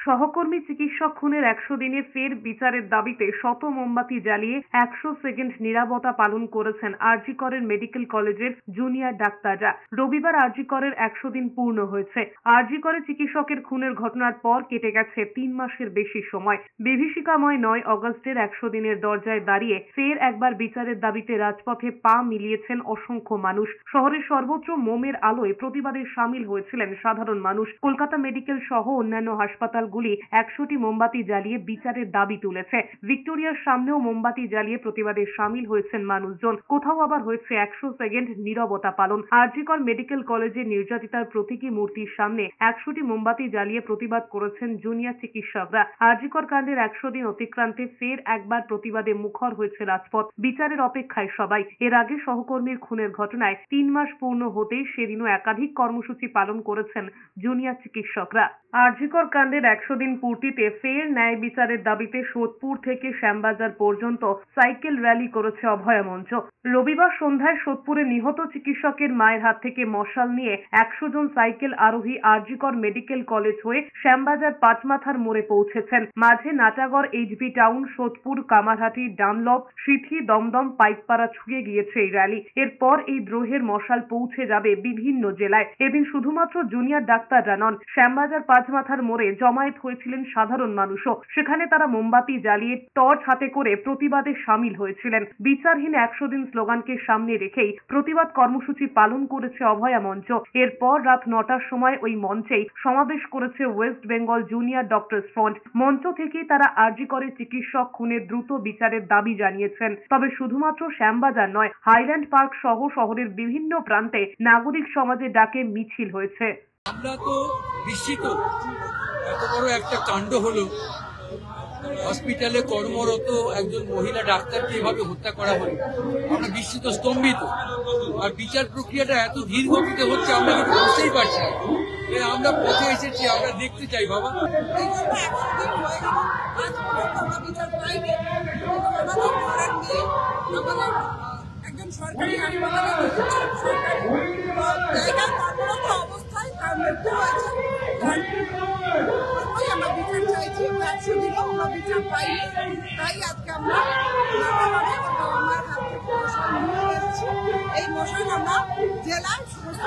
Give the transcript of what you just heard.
সহকর্মী চিকিৎসক খুনের ১০০ দিনে ফের বিচারের দাবিতে শত মোমবাতি জ্বালিয়ে ১০০ সেকেন্ড নীরবতা পালন করেছেন আর.জি. করের মেডিকেল কলেজের জুনিয়র ডাক্তাররা। রবিবার আর.জি. করের ১০০ দিন পূর্ণ হয়েছে। আর.জি. করে চিকিৎসকের খুনের ঘটনার পর কেটে গেছে ৩ মাসের বেশি সময়। বিভীষিকাময় ৯ অগস্টের ১০০ দিনের দরজায় দাঁড়িয়ে ফের একবার বিচারের দাবিতে রাজপথে পা মিলিয়েছেন অসংখ্য মানুষ। শহরের সর্বত্র মোমের আলোয় প্রতিবাদে সামিল হয়েছিলেন সাধারণ মানুষ। কলকাতা মেডিকেল সহ অন্যান্য হাসপাতাল ১০০টি মোমবাতি জ্বালিয়ে বিচারের দাবি তুলেছে। ভিক্টোরিয়ার সামনেও মোমবাতি জ্বালিয়ে প্রতিবাদে সামিল হয়েছেন মানুষজন। কোথাও আবার হয়েছে ১০০ সেকেন্ড নীরবতা পালন। আর.জি. কর মেডিকেল কলেজে নির্যাতিতার প্রতীকী মূর্তির সামনে ১০০টি মোমবাতি জ্বালিয়ে প্রতিবাদ করেছেন জুনিয়র চিকিৎসকরা। আর.জি. কর কাণ্ডের ১০০ দিন অতিক্রান্তে ফের একবার প্রতিবাদে মুখর হয়েছে রাজপথ। বিচারের অপেক্ষায় সবাই। এর আগে সহকর্মীর খুনের ঘটনায় ৩ মাস পূর্ণ হতেই সেদিনও একাধিক কর্মসূচি পালন করেছেন জুনিয়র চিকিৎসকরা। আর.জি. কর কাণ্ডের ১০০ দিন পূর্তিতে ফের ন্যায় বিচারের দাবিতে সোদপুর থেকে শ্যামবাজার পর্যন্ত সাইকেল র্যালি করেছে অভয়া মঞ্চ। রবিবার সন্ধ্যায় সোদপুরে নিহত চিকিৎসকের মায়ের হাত থেকে মশাল নিয়ে ১০০ জন সাইকেল আরোহী আর.জি. কর মেডিকেল কলেজ হয়ে শ্যামবাজার পাঁচমাথার মোড়ে পৌঁছেছেন। মাঝে Natagarh, HB town, Sodepur, Kamarhati, Dunlop, Sinthi, Dumdum, Paikpara ছুঁয়ে গিয়েছে এই র্যালি। এরপর এই দ্রোহের মশাল পৌঁছে যাবে বিভিন্ন জেলায়। এদিন শুধুমাত্র জুনিয়র ডাক্তাররা নন, শ্যামবাজার পাঁচমাথার মোড়ে জমায়েত হয়েছিলেন সাধারণ মানুষও। সেখানে তারা মোমবাতি জ্বালিয়ে টর্চ হাতে করে প্রতিবাদে সামিল হয়েছিলেন। বিচারহীন ১০০ দিন স্লোগানকে সামনে রেখেই প্রতিবাদ কর্মসূচি পালন করেছে অভয়া মঞ্চ। এরপর রাত ৯টার সময় ওই মঞ্চেই সমাবেশ করেছে West Bengal junior doctors front. মঞ্চ থেকেই তারা আর.জি. করের চিকিৎসক খুনের দ্রুত বিচারের দাবি জানিয়েছেন। তবে শুধুমাত্র শ্যামবাজার নয়, হাইল্যান্ড পার্ক সহ শহরের বিভিন্ন প্রান্তে নাগরিক সমাজের ডাকে মিছিল হয়েছে। আমরা তো বিস্মিত, এত বড় একটা কাণ্ড হলো। হসপিটালে কর্মরত একজন মহিলা ডাক্তারকে এভাবে হত্যা করা হলো। আমরা বিস্মিত, স্তম্ভিত। আর বিচার প্রক্রিয়াটা এত ধীর গতিতে হচ্ছে, আমরা কিন্তু বুঝতেই পারছি না। আমরা পথে এসেছি, আমরা দেখতে চাই বাবা। একজন সরকারি হাসপাতালে অবস্থায় তার মৃত্যু হয়েছে। আমরা বিচার চাইছি, ১০০ দিনও আমরা বিচার পাইনি। তাই আজকে আমরা আমার হাত থেকে মশাল নিয়ে এসেছি। এই মশাল আমরা জেলায় সমস্ত